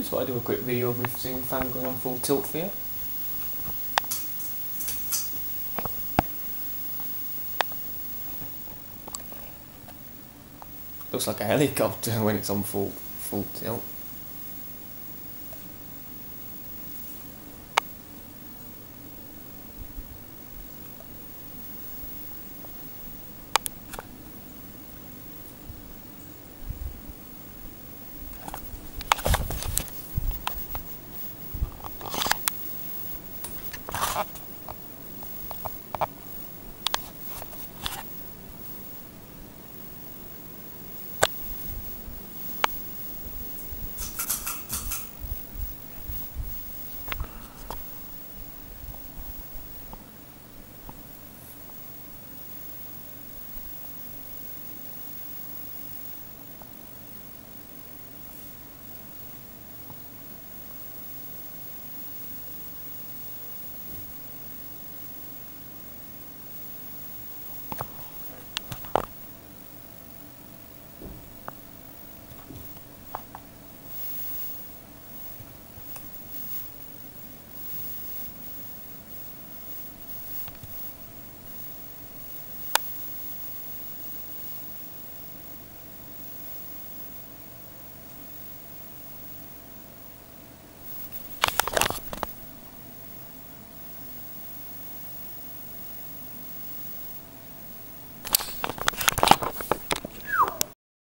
just thought I'd do a quick video of my ceiling fan going on full tilt for you. Looks like a helicopter when it's on full tilt.